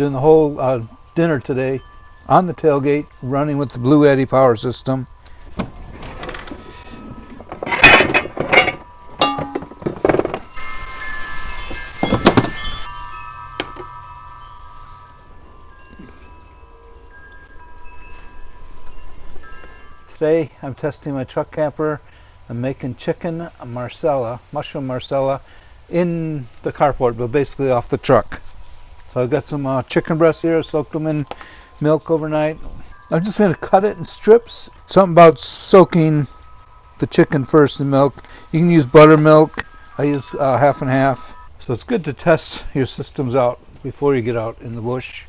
doing the whole dinner today on the tailgate, running with the Blue Eddy power system. Today I'm testing my truck camper. I'm making chicken marsala, mushroom marsala, in the carport, but basically off the truck. So I've got some chicken breasts here, soaked them in milk overnight. I'm just going to cut it in strips. Something about soaking the chicken first in milk. You can use buttermilk. I use half and half. So it's good to test your systems out before you get out in the bush.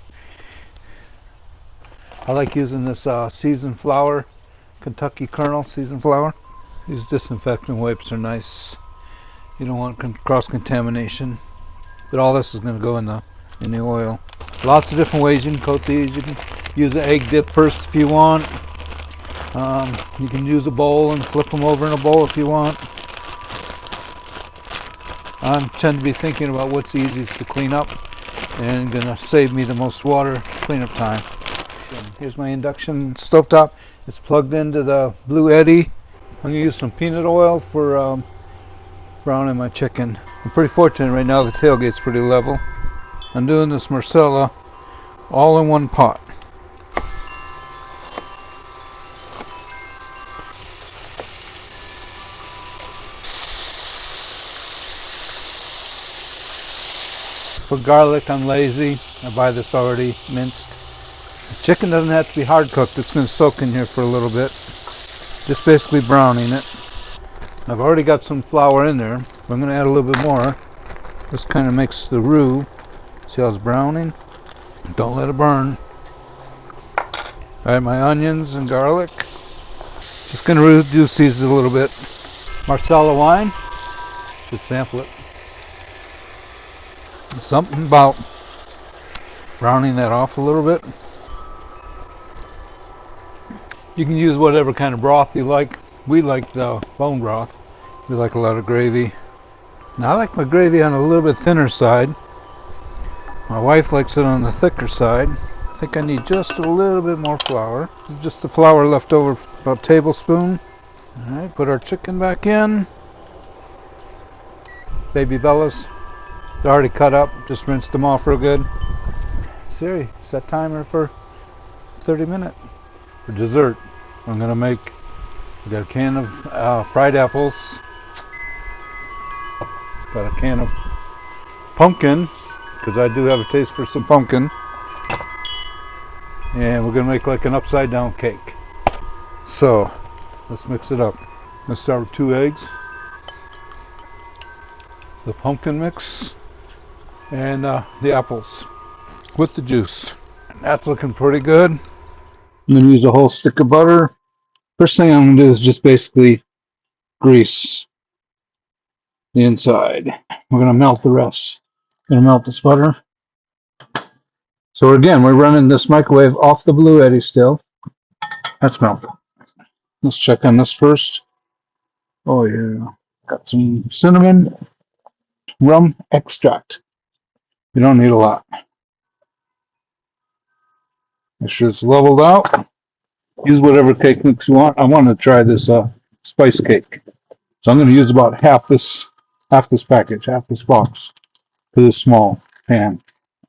I like using this seasoned flour, Kentucky Kernel seasoned flour. These disinfectant wipes are nice. You don't want cross-contamination. But all this is going to go in the oil. Lots of different ways you can coat these. You can use an egg dip first if you want. You can use a bowl and flip them over in a bowl if you want. I tend to be thinking about what's easiest to clean up and going to save me the most water cleanup time. Here's my induction stovetop. It's plugged into the Blue Eddy. I'm going to use some peanut oil for browning my chicken. I'm pretty fortunate right now, the tailgate's pretty level. I'm doing this marsala all in one pot. For garlic, I'm lazy. I buy this already minced. The chicken doesn't have to be hard cooked. It's going to soak in here for a little bit. Just basically browning it. I've already got some flour in there, but I'm going to add a little bit more. This kind of makes the roux. See how it's browning? Don't let it burn. Alright, my onions and garlic. Just going to reduce these a little bit. Marsala wine. Should sample it. Something about browning that off a little bit. You can use whatever kind of broth you like. We like the bone broth. We like a lot of gravy. Now I like my gravy on a little bit thinner side. My wife likes it on the thicker side. I think I need just a little bit more flour. Just the flour left over, about a tablespoon. Alright, put our chicken back in. Baby bellas. They're already cut up. Just rinsed them off real good. Siri, set timer for 30 minutes. For dessert, I'm going to make, we got a can of fried apples. Got a can of pumpkin, because I do have a taste for some pumpkin. And we're going to make like an upside down cake. So, let's mix it up. Let's start with 2 eggs. The pumpkin mix. And the apples with the juice. That's looking pretty good. I'm going to use a whole stick of butter. First thing I'm going to do is just basically grease the inside. We're going to melt the rest. Going to melt this butter. So again, we're running this microwave off the Blue Eddy still. That's melted. Let's check on this first. Oh yeah. Got some cinnamon rum extract. You don't need a lot. Make sure it's leveled out. Use whatever cake mix you want. I want to try this spice cake. So I'm going to use about half this package, half this box for this small pan.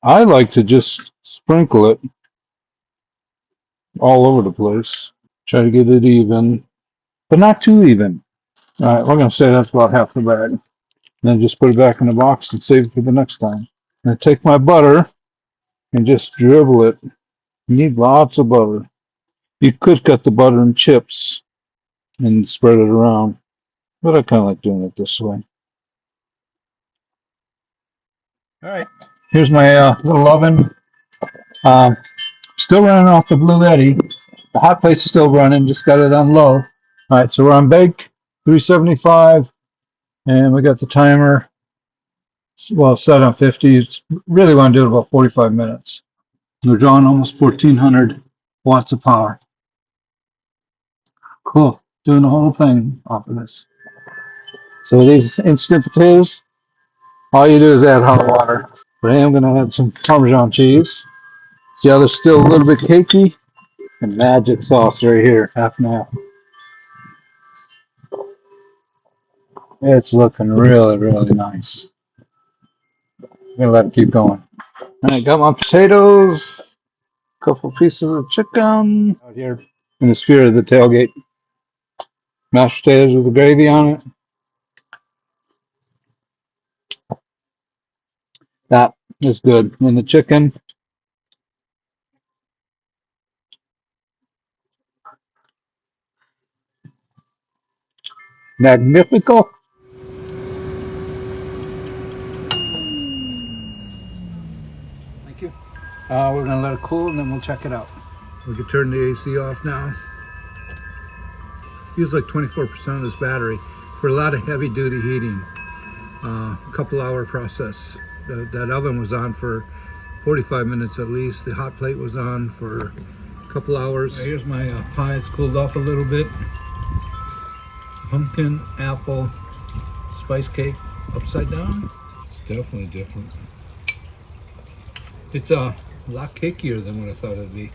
I like to just sprinkle it all over the place. Try to get it even, but not too even. All right, we're going to say that's about half the bag. Then just put it back in the box and save it for the next time. And take my butter and just dribble it. You need lots of butter. You could cut the butter in chips and spread it around, but I kind of like doing it this way. All right, here's my little oven. Still running off the Blue Eddy. The hot plate's still running, just got it on low. All right, so we're on bake, 375, and we got the timer, well, set on 50. It's really want to do it about 45 minutes. We're drawing almost 1,400 watts of power. Cool, doing the whole thing off of this. So these instant potatoes, all you do is add hot water. But I am going to add some Parmesan cheese. See how they're still a little bit cakey? And magic sauce right here, half and half. It's looking really, really nice. I'm going to let it keep going. I got my potatoes, a couple pieces of chicken out here in the spirit of the tailgate. Mashed potatoes with the gravy on it. That is good. And the chicken, magnifico. Thank you. We're going to let it cool and then we'll check it out. We can turn the AC off now. Use like 24% of this battery for a lot of heavy duty heating. A couple hour process. That oven was on for 45 minutes at least. The hot plate was on for a couple hours. Here's my pie. It's cooled off a little bit. Pumpkin, apple, spice cake upside down. It's definitely different. It's a lot cakier than what I thought it'd be.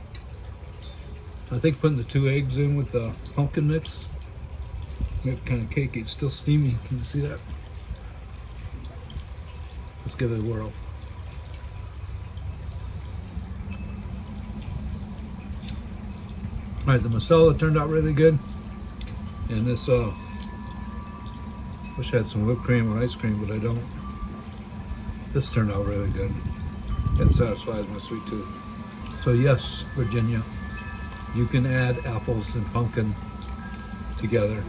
I think putting the 2 eggs in with the pumpkin mix made it kind of cakey. It's still steamy. Can you see that? Let's give it a whirl. All right, the masala turned out really good. And this, wish I had some whipped cream or ice cream, but I don't. This turned out really good. It satisfies my sweet tooth. So yes, Virginia, you can add apples and pumpkin together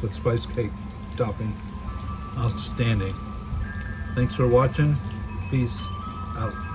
with spice cake topping. Outstanding. Thanks for watching. Peace out.